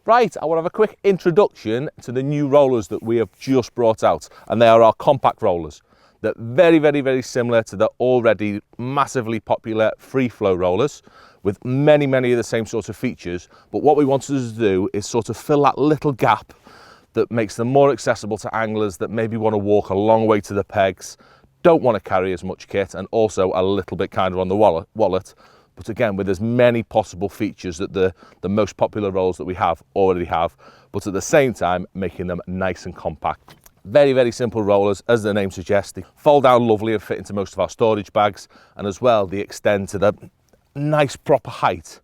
Right, I want to have a quick introduction to the new rollers that we have just brought out, and they are our compact rollers. They're very, very, very similar to the already massively popular free flow rollers with many, many of the same sorts of features. But what we wanted to do is sort of fill that little gap that makes them more accessible to anglers that maybe want to walk a long way to the pegs, don't want to carry as much kit, and also a little bit kinder on the wallet. But again, with as many possible features that the most popular rollers that we have already have, but at the same time, making them nice and compact. Very, very simple rollers, as the name suggests. They fold down lovely and fit into most of our storage bags, and as well, they extend to the nice proper height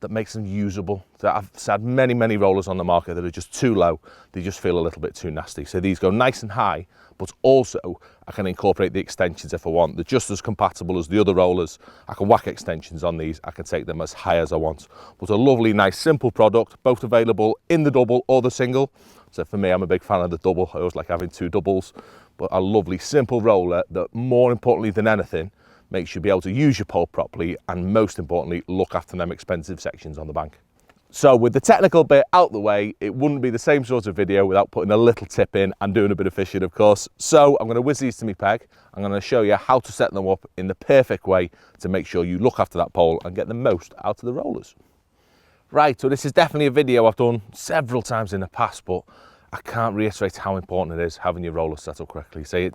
that makes them usable. So I've had many, many rollers on the market that are just too low. They just feel a little bit too nasty. So these go nice and high, but also I can incorporate the extensions if I want. They're just as compatible as the other rollers. I can whack extensions on these. I can take them as high as I want. But a lovely, nice, simple product, both available in the double or the single. So for me, I'm a big fan of the double. I always like having two doubles, but a lovely, simple roller that more importantly than anything, makes you be able to use your pole properly and most importantly, look after them expensive sections on the bank. So with the technical bit out the way, it wouldn't be the same sort of video without putting a little tip in and doing a bit of fishing, of course. So I'm going to whiz these to me peg. I'm going to show you how to set them up in the perfect way to make sure you look after that pole and get the most out of the rollers. Right, so this is definitely a video I've done several times in the past, but I can't reiterate how important it is having your rollers set up correctly. So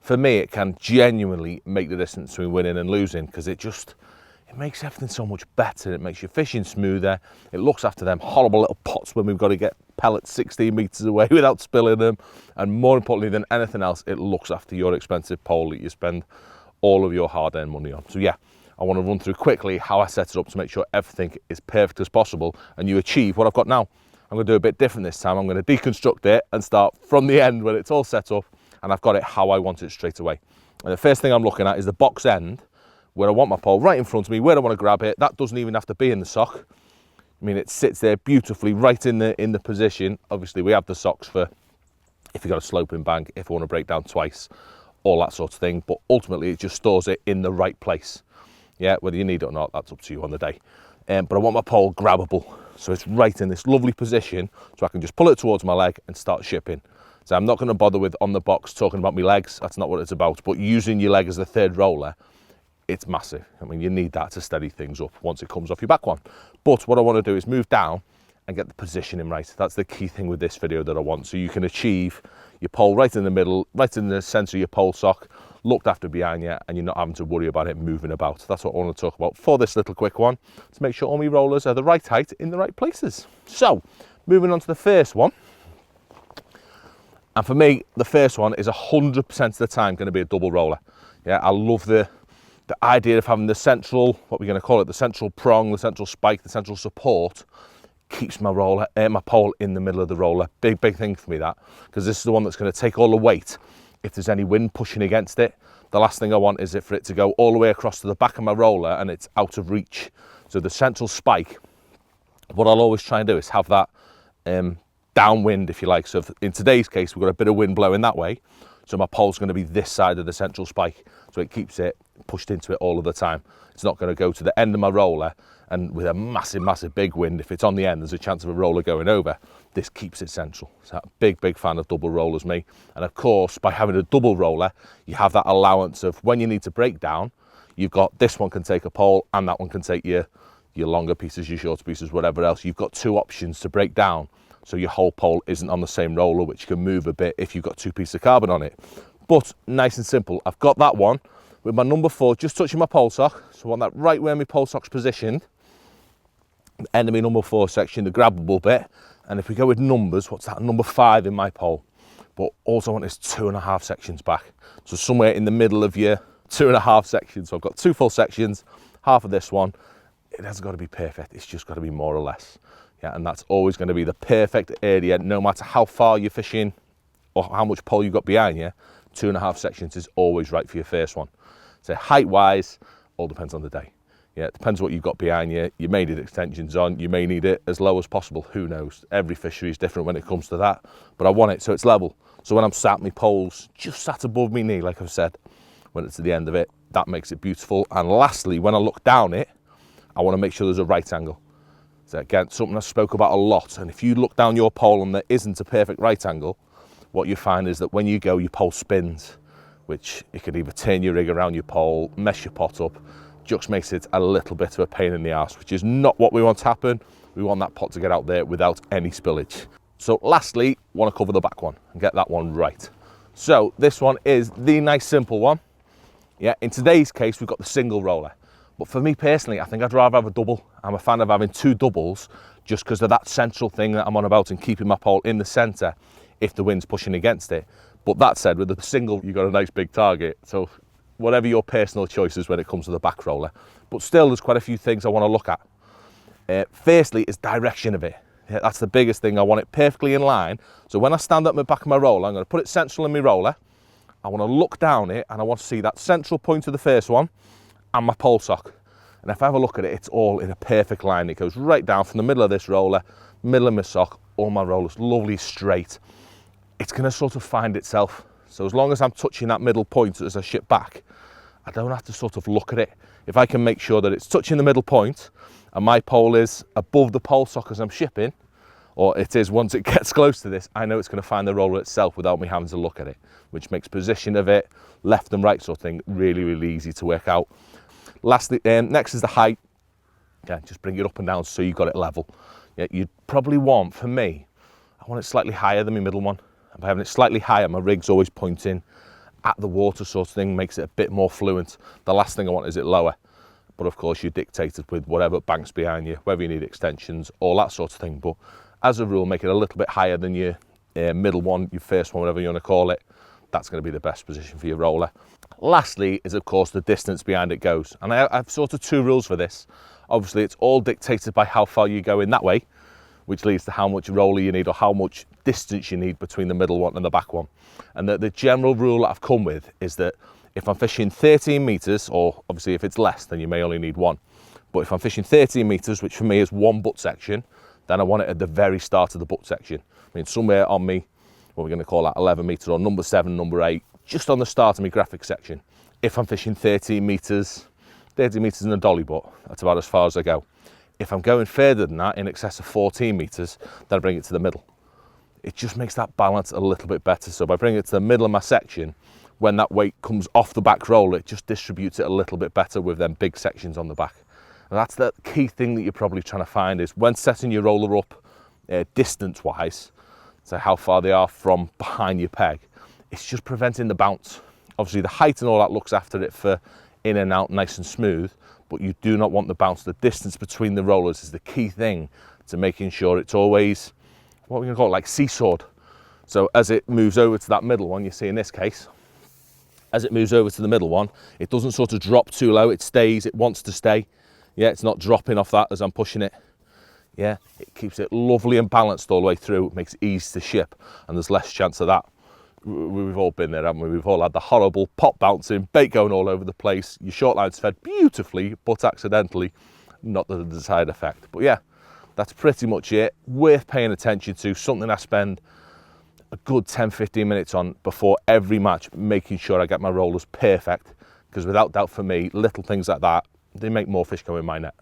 for me, it can genuinely make the difference between winning and losing, because it makes everything so much better. It makes your fishing smoother. It looks after them horrible little pots when we've got to get pellets 16 meters away without spilling them. And more importantly than anything else, it looks after your expensive pole that you spend all of your hard-earned money on. So yeah, I want to run through quickly how I set it up to make sure everything is perfect as possible and you achieve what I've got now. I'm going to do a bit different this time. I'm going to deconstruct it and start from the end when it's all set up and I've got it how I want it straight away. And the first thing I'm looking at is the box end, where I want my pole right in front of me, where I want to grab it. That doesn't even have to be in the sock. I mean, it sits there beautifully right in the position. Obviously, we have the socks for if you've got a sloping bank, if I want to break down twice, all that sort of thing. But ultimately, it just stores it in the right place. Yeah, whether you need it or not, that's up to you on the day. But I want my pole grabbable. So it's right in this lovely position, so I can just pull it towards my leg and start shipping. So I'm not going to bother with on the box talking about my legs. That's not what it's about. But using your leg as the third roller, it's massive. I mean, you need that to steady things up once it comes off your back one. But what I want to do is move down and get the positioning right. That's the key thing with this video that I want. So you can achieve your pole right in the middle, right in the center of your pole sock, looked after behind you, and you're not having to worry about it moving about. That's what I want to talk about for this little quick one, to make sure all my rollers are the right height in the right places. So moving on to the first one. And for me, the first one is 100% of the time going to be a double roller. Yeah, I love the idea of having the central, what we're going to call it, the central prong, the central spike, the central support, keeps my roller, my pole in the middle of the roller. Big thing for me, that, because this is the one that's going to take all the weight. If there's any wind pushing against it, the last thing I want is for it to go all the way across to the back of my roller and it's out of reach. So the central spike, what I'll always try and do is have that downwind, if you like. So in today's case, we've got a bit of wind blowing that way. So my pole's going to be this side of the central spike. So it keeps it pushed into it all of the time. It's not going to go to the end of my roller and with a massive big wind, if it's on the end, there's a chance of a roller going over. This keeps it central. So big fan of double rollers, me. And of course, by having a double roller, you have that allowance of when you need to break down, you've got this one can take a pole and that one can take your longer pieces, your shorter pieces, whatever else. You've got two options to break down. So your whole pole isn't on the same roller, which can move a bit if you've got two pieces of carbon on it. But nice and simple. I've got that one with my number 4 just touching my pole sock. So I want that right where my pole sock's positioned. End of my number 4 section, the grabbable bit. And if we go with numbers, what's that? Number 5 in my pole. But also I want this 2.5 sections back. So somewhere in the middle of your 2.5 sections. So I've got 2 full sections, half of this one. It hasn't got to be perfect. It's just got to be more or less. Yeah, and that's always going to be the perfect area, no matter how far you're fishing or how much pole you've got behind you. 2.5 sections is always right for your first one. So height-wise, all depends on the day. Yeah, it depends what you've got behind you. You may need extensions on. You may need it as low as possible. Who knows? Every fishery is different when it comes to that. But I want it so it's level. So when I'm sat, my pole's just sat above my knee, like I've said. When it's at the end of it, that makes it beautiful. And lastly, when I look down it, I want to make sure there's a right angle. So again, something I spoke about a lot. And if you look down your pole and there isn't a perfect right angle, what you find is that when you go, your pole spins, which it could either turn your rig around your pole, mess your pot up, just makes it a little bit of a pain in the arse, which is not what we want to happen. We want that pot to get out there without any spillage. So lastly, want to cover the back one and get that one right. So this one is the nice simple one. Yeah, in today's case, we've got the single roller. But for me personally, I think I'd rather have a double. I'm a fan of having two doubles just because of that central thing that I'm on about and keeping my pole in the center if the wind's pushing against it. But that said, with the single, you've got a nice big target. So whatever your personal choices when it comes to the back roller. But still, there's quite a few things I want to look at. Firstly, is direction of it. Yeah, that's the biggest thing. I want it perfectly in line. So when I stand up the back of my roller, I'm going to put it central in my roller. I want to look down it and I want to see that central point of the first one and my pole sock. And if I have a look at it, it's all in a perfect line. It goes right down from the middle of this roller, middle of my sock, all my rollers, lovely straight. It's going to sort of find itself. So as long as I'm touching that middle point as I ship back, I don't have to sort of look at it. If I can make sure that it's touching the middle point and my pole is above the pole sock as I'm shipping, or it is once it gets close to this, I know it's going to find the roller itself without me having to look at it, which makes position of it, left and right sort of thing, really, really easy to work out. Lastly, next is the height. Yeah, just bring it up and down so you've got it level. Yeah, you'd probably want, for me, I want it slightly higher than my middle one. By having it slightly higher, my rig's always pointing at the water sort of thing, makes it a bit more fluent. The last thing I want is it lower. But of course, you're dictated with whatever banks behind you, whether you need extensions, all that sort of thing. But as a rule, make it a little bit higher than your middle one, your first one, whatever you want to call it. That's going to be the best position for your roller. Lastly is, of course, the distance behind it goes. And I've sort of two rules for this. Obviously, it's all dictated by how far you go in that way, which leads to how much roller you need or how much distance you need between the middle one and the back one. And the general rule that I've come with is that if I'm fishing 13 meters, or obviously if it's less, then you may only need one. But if I'm fishing 13 meters, which for me is one butt section, then I want it at the very start of the butt section. I mean, somewhere on me, what we're going to call that 11 meters or number 7, number 8, just on the start of my graphic section. If I'm fishing 13 meters in a dolly butt, that's about as far as I go. If I'm going further than that, in excess of 14 meters, then I bring it to the middle. It just makes that balance a little bit better. So by bringing it to the middle of my section, when that weight comes off the back roller, it just distributes it a little bit better with them big sections on the back. And that's the key thing that you're probably trying to find is when setting your roller up distance-wise, so how far they are from behind your peg, it's just preventing the bounce. Obviously the height and all that looks after it for in and out nice and smooth, but you do not want the bounce. The distance between the rollers is the key thing to making sure it's always, what we're going to call it, like seesawed. So as it moves over to that middle one, you see in this case, as it moves over to the middle one, it doesn't sort of drop too low, it stays, it wants to stay. Yeah, it's not dropping off that as I'm pushing it. Yeah, it keeps it lovely and balanced all the way through, it makes it easy to ship, and there's less chance of that. We've all been there, haven't we? We've all had the horrible pop bouncing, bait going all over the place, your short line's fed beautifully, but accidentally, not the desired effect. But yeah, that's pretty much it. Worth paying attention to, something I spend a good 10-15 minutes on before every match, making sure I get my rollers perfect, because without doubt for me, little things like that, they make more fish go in my net.